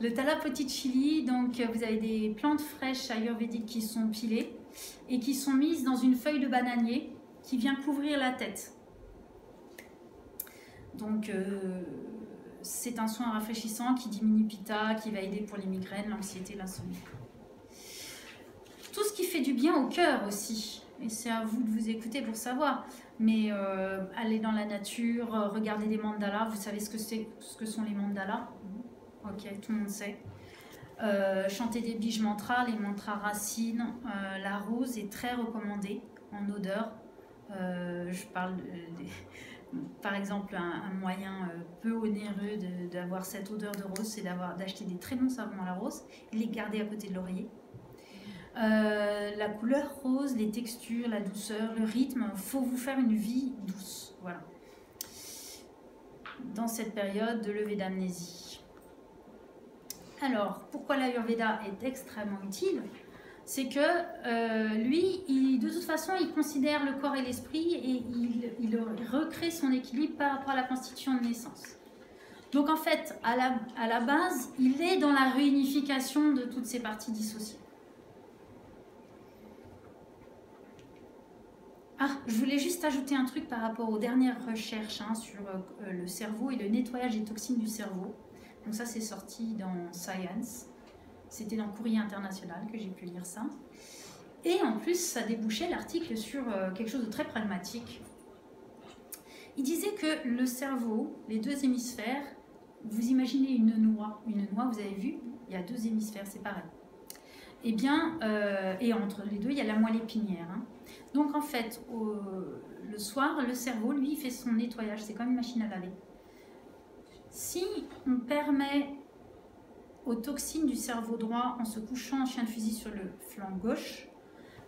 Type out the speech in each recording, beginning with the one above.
Le Thalapoti chili, donc vous avez des plantes fraîches ayurvédiques qui sont pilées et qui sont mises dans une feuille de bananier qui vient couvrir la tête. Donc c'est un soin rafraîchissant qui diminue pitta, qui va aider pour les migraines, l'anxiété, l'insomnie. Tout ce qui fait du bien au cœur aussi. Et c'est à vous de vous écouter pour savoir. Mais aller dans la nature, regarder des mandalas. Vous savez ce que sont les mandalas? Ok, tout le monde sait. Chanter des bij mantras, les mantras racines. La rose est très recommandée en odeur. Je parle par exemple, un moyen peu onéreux d'avoir cette odeur de rose, c'est d'acheter des très bons savons à la rose et les garder à côté de l'oreiller. La couleur rose, les textures, la douceur, le rythme, il faut vous faire une vie douce. Voilà. Dans cette période de levée d'amnésie. Alors, pourquoi l'Ayurveda est extrêmement utile? C'est que lui, de toute façon, il considère le corps et l'esprit et il recrée son équilibre par rapport à la constitution de naissance. Donc en fait, à la base, il est dans la réunification de toutes ces parties dissociées. Ah, je voulais juste ajouter un truc par rapport aux dernières recherches sur le cerveau et le nettoyage des toxines du cerveau. Donc ça, c'est sorti dans Science. C'était dans Courrier International que j'ai pu lire ça. Et en plus, ça débouchait l'article sur quelque chose de très pragmatique. Il disait que le cerveau, les deux hémisphères, vous imaginez une noix. Une noix, vous avez vu, il y a deux hémisphères, c'est pareil. Eh bien, et entre les deux, il y a la moelle épinière. Donc en fait, le soir, le cerveau, lui, il fait son nettoyage. C'est comme une machine à laver. Si on permet aux toxines du cerveau droit en se couchant en chien de fusil sur le flanc gauche,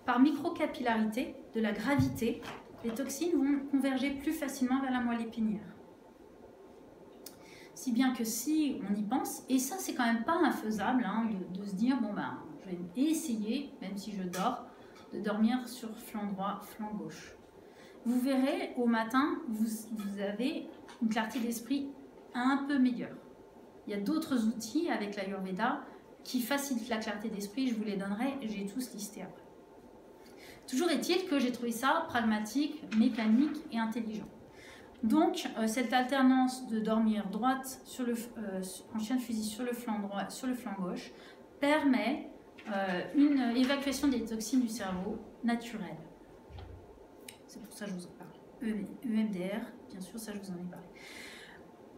par microcapillarité de la gravité, les toxines vont converger plus facilement vers la moelle épinière. Si bien que si on y pense, et ça c'est quand même pas infaisable de se dire, bon ben, je vais essayer, même si je dors, de dormir sur flanc droit, flanc gauche. Vous verrez, au matin, vous avez une clarté d'esprit un peu meilleure. Il y a d'autres outils avec l'Ayurveda qui facilitent la clarté d'esprit, je vous les donnerai, j'ai tous listés après. Toujours est-il que j'ai trouvé ça pragmatique, mécanique et intelligent. Donc, cette alternance de dormir droite en chien de fusil sur le flanc droit, sur le flanc gauche, permet une évacuation des toxines du cerveau naturelle. C'est pour ça que je vous en parle. EMDR, bien sûr, ça je vous en ai parlé.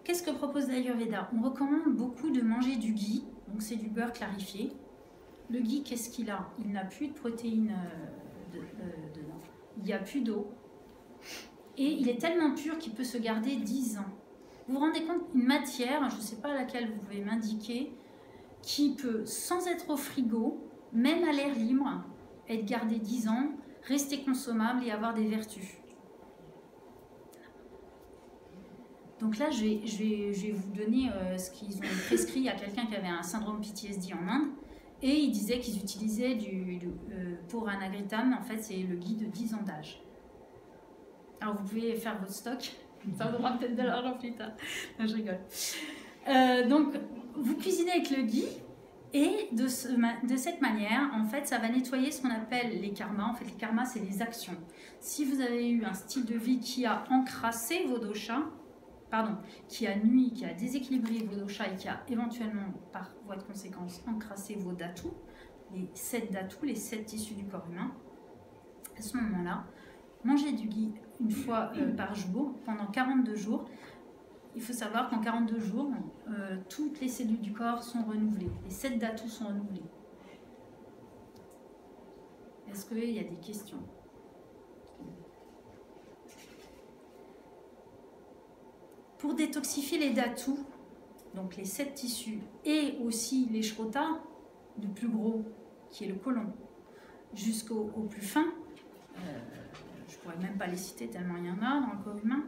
Qu'est-ce que propose l'Ayurveda? On recommande beaucoup de manger du ghee, donc c'est du beurre clarifié. Le ghee, qu'est-ce qu'il a? Il n'a plus de protéines dedans. Il n'y a plus d'eau. Et il est tellement pur qu'il peut se garder 10 ans. Vous vous rendez compte, une matière, je ne sais pas laquelle vous pouvez m'indiquer, qui peut, sans être au frigo, même à l'air libre, être gardée 10 ans, rester consommable et avoir des vertus. Donc là, je vais vous donner ce qu'ils ont prescrit à quelqu'un qui avait un syndrome PTSD en Inde. Et ils disaient qu'ils utilisaient pour un agritam, en fait, c'est le ghee de 10 ans d'âge. Alors vous pouvez faire votre stock, ça vous donnera peut-être de l'argent plus tard. Non, je rigole. Donc, vous cuisinez avec le ghee. Et de cette manière, en fait, ça va nettoyer ce qu'on appelle les karmas. En fait, les karmas, c'est les actions. Si vous avez eu un style de vie qui a encrassé vos doshas, qui a nuit, qui a déséquilibré vos doshas et qui a éventuellement, par voie de conséquence, encrassé vos dhatus, les 7 dhatus, les 7 tissus du corps humain, à ce moment-là, mangez du ghee une fois par jour, pendant 42 jours. Il faut savoir qu'en 42 jours, toutes les cellules du corps sont renouvelées. Les 7 dhatus sont renouvelés. Est-ce qu'il y a des questions? Pour détoxifier les dhatus, donc les 7 tissus, et aussi les shrotas, du plus gros, qui est le côlon, jusqu'au plus fin, je ne pourrais même pas les citer tellement il y en a dans le corps humain,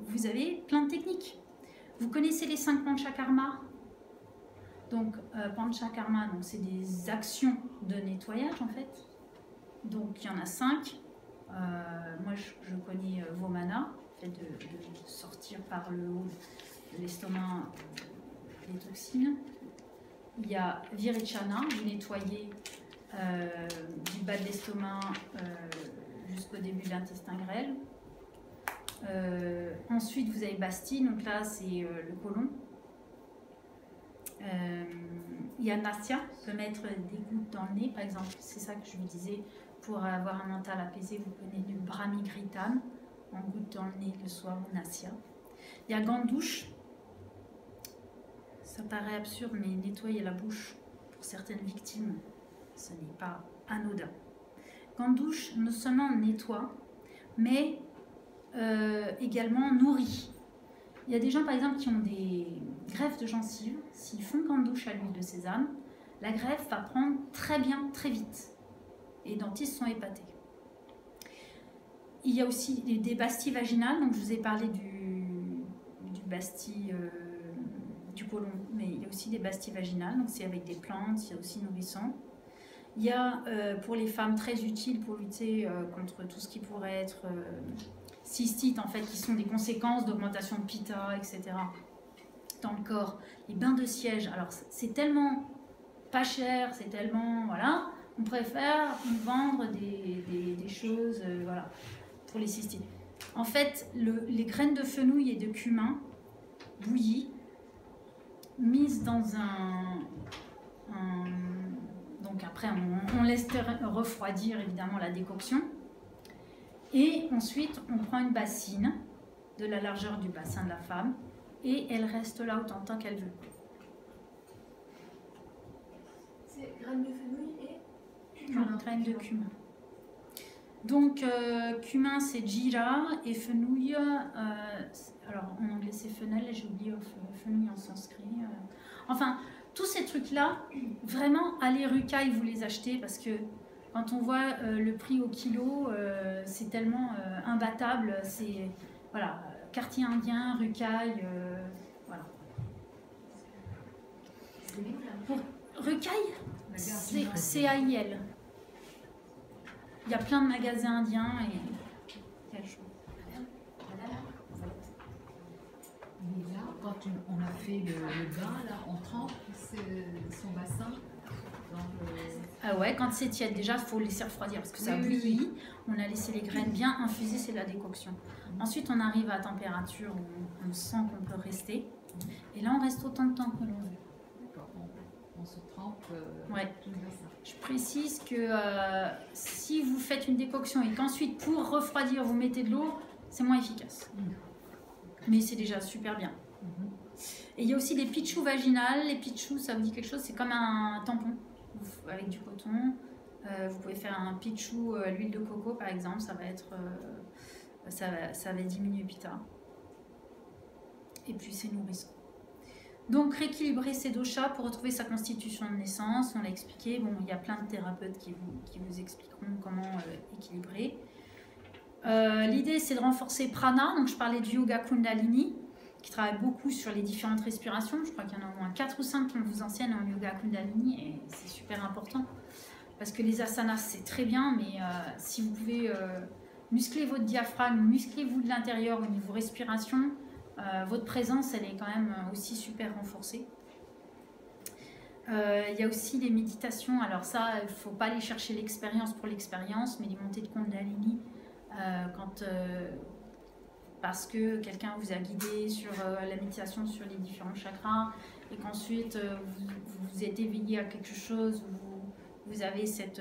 vous avez plein de techniques. Vous connaissez les 5 panchakarma. Donc panchakarma, c'est des actions de nettoyage en fait. Donc il y en a 5. Moi je connais Vomana, le fait de sortir par le haut de l'estomac les toxines. Il y a Virechana, vous nettoyez du bas de l'estomac jusqu'au début de l'intestin grêle. Ensuite, vous avez Basti, donc là, c'est le côlon. Il y a Nastia, on peut mettre des gouttes dans le nez, par exemple. C'est ça que je vous disais, pour avoir un mental apaisé, vous prenez du Brahmigritam, en goutte dans le nez le soir, ou Nastia. Il y a Gandouche. Ça paraît absurde, mais nettoyer la bouche pour certaines victimes, ce n'est pas anodin. Gandouche, non seulement nettoie, mais également nourrit. Il y a des gens, par exemple, qui ont des greffes de gencives. S'ils font Gandouche à l'huile de sésame, la greffe va prendre très bien, très vite. Et les dentistes sont épatés. Il y a aussi des bastilles vaginales. Donc, je vous ai parlé du bastille du côlon, mais il y a aussi des bastilles vaginales. Donc, c'est avec des plantes, c'est aussi nourrissant. Il y a pour les femmes très utile pour lutter contre tout ce qui pourrait être cystite, en fait, qui sont des conséquences d'augmentation de pitta, etc. dans le corps. Les bains de siège, alors c'est tellement pas cher, c'est tellement, voilà, on préfère vendre des choses, voilà, pour les cystites. En fait, les graines de fenouil et de cumin bouillies, mises dans donc après, on laisse refroidir évidemment la décoction. Et ensuite, on prend une bassine de la largeur du bassin de la femme et elle reste là autant de temps qu'elle veut. C'est graines de fenouil et cumin. Graines de cumin. Donc, cumin, c'est jira et fenouil, alors en anglais c'est fennel, j'ai oublié fenouil en sanskrit. Enfin, tous ces trucs-là, vraiment, allez Rucaille, vous les achetez parce que quand on voit le prix au kilo, c'est tellement imbattable. C'est, voilà, quartier indien, Rucaille, voilà. Pour Rucaille, c'est AIL. Il y a plein de magasins indiens et il y a le choix. Mais là, quand on a fait le bain, là, on trempe son bassin dans le... Ah ouais, quand c'est tiède, déjà, il faut le laisser refroidir parce que ça bouillit. Oui. On a laissé les graines bien infusées, c'est de la décoction. Ensuite, on arrive à température où on sent qu'on peut rester. Et là, on reste autant de temps que l'on veut. D'accord, on se trempe ouais. Tout le bassin. Je précise que si vous faites une décoction et qu'ensuite, pour refroidir, vous mettez de l'eau, c'est moins efficace. Mais c'est déjà super bien. Et il y a aussi des pitchous vaginales. Les pitchous, ça vous dit quelque chose? C'est comme un tampon avec du coton. Vous pouvez faire un pitchou à l'huile de coco, par exemple. Ça va être, ça va diminuer pitta. Et puis c'est nourrissant. Donc rééquilibrer ses doshas pour retrouver sa constitution de naissance. On l'a expliqué. Bon, il y a plein de thérapeutes qui vous expliqueront comment équilibrer. L'idée, c'est de renforcer prana. Donc je parlais du yoga kundalini, qui travaille beaucoup sur les différentes respirations. Je crois qu'il y en a au moins 4 ou 5 qu'on vous enseigne en yoga kundalini et c'est super important. Parce que les asanas, c'est très bien, mais si vous pouvez muscler votre diaphragme, musclez-vous de l'intérieur au niveau respiration, votre présence, elle est quand même aussi super renforcée. Il y a aussi les méditations. Alors ça, il ne faut pas aller chercher l'expérience pour l'expérience, mais les montées de kundalini, parce que quelqu'un vous a guidé sur la méditation sur les différents chakras et qu'ensuite vous êtes éveillé à quelque chose, vous avez cette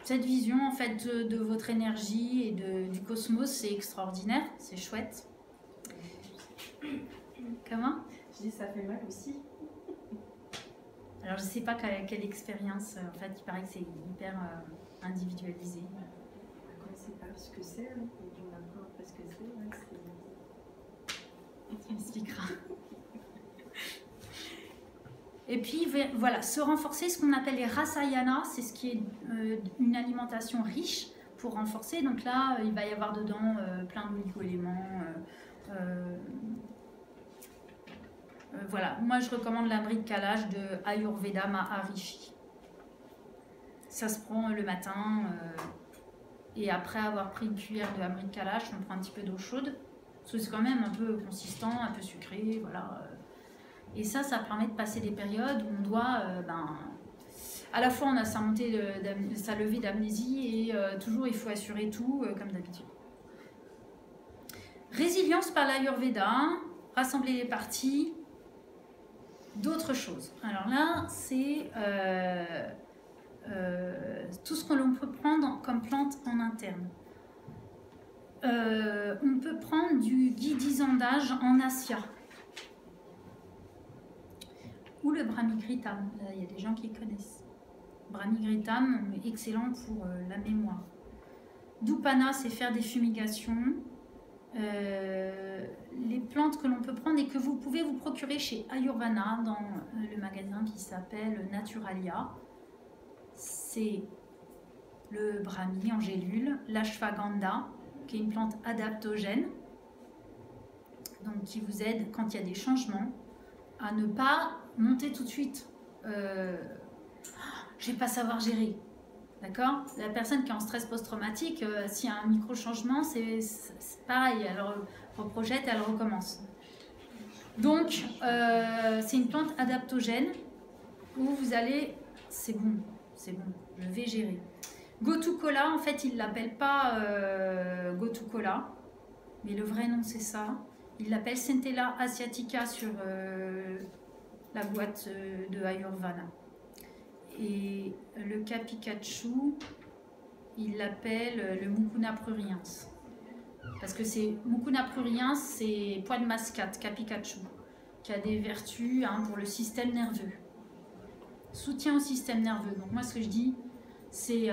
vision en fait de votre énergie et du cosmos. C'est extraordinaire, c'est chouette. Comment? Je dis ça fait mal aussi. Alors je sais pas quelle expérience, en fait il paraît que c'est hyper individualisé. On ne sait pas ce que c'est, hein. On apprend pas ce que c'est. Ouais, tu m'expliqueras. Et puis voilà, se renforcer, ce qu'on appelle les rasayana, c'est ce qui est une alimentation riche pour renforcer. Donc là, il va y avoir dedans plein d'oligo-éléments. Voilà, moi je recommande la bricolage de Ayurveda Maharishi. Ça se prend le matin et après avoir pris une cuillère de Amrit Kalash, on prend un petit peu d'eau chaude. Parce que c'est quand même un peu consistant, un peu sucré, voilà. Et ça permet de passer des périodes où on doit, à la fois on a sa sa levée d'amnésie et toujours il faut assurer tout comme d'habitude. Résilience par l'Ayurveda, rassembler les parties, d'autres choses. Alors là, c'est tout ce que l'on peut prendre comme plante en interne. On peut prendre du guidisandage en Assia ou le Brahmigritam. Là, il y a des gens qui connaissent. Brahmigritam, excellent pour la mémoire. Dupana, c'est faire des fumigations. Les plantes que l'on peut prendre et que vous pouvez vous procurer chez Ayurvana dans le magasin qui s'appelle Naturalia, c'est le brahmi en gélule, l'ashwagandha qui est une plante adaptogène, donc qui vous aide quand il y a des changements à ne pas monter tout de suite. Je vais pas savoir gérer. D'accord? La personne qui est en stress post-traumatique, s'il y a un micro-changement, c'est pareil, elle reprojette et elle recommence. Donc, c'est une plante adaptogène où vous allez, c'est bon, je vais gérer. Gotu-kola, en fait, il ne l'appelle pas Gotu-kola, mais le vrai nom, c'est ça. Il l'appelle Centella asiatica sur la boîte de Ayurveda. Et le Kapikachu, il l'appelle le Mucuna pruriens. Parce que c'est Mucuna pruriens, c'est poids de mascate, Kapikachu, qui a des vertus pour le système nerveux. Soutien au système nerveux. Donc moi, ce que je dis, c'est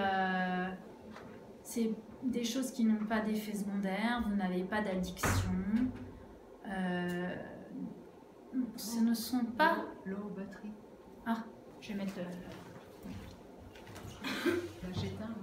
des choses qui n'ont pas d'effet secondaire, vous n'avez pas d'addiction. Ce ne sont pas... L'eau batterie. Ah, je vais mettre... J'éteins.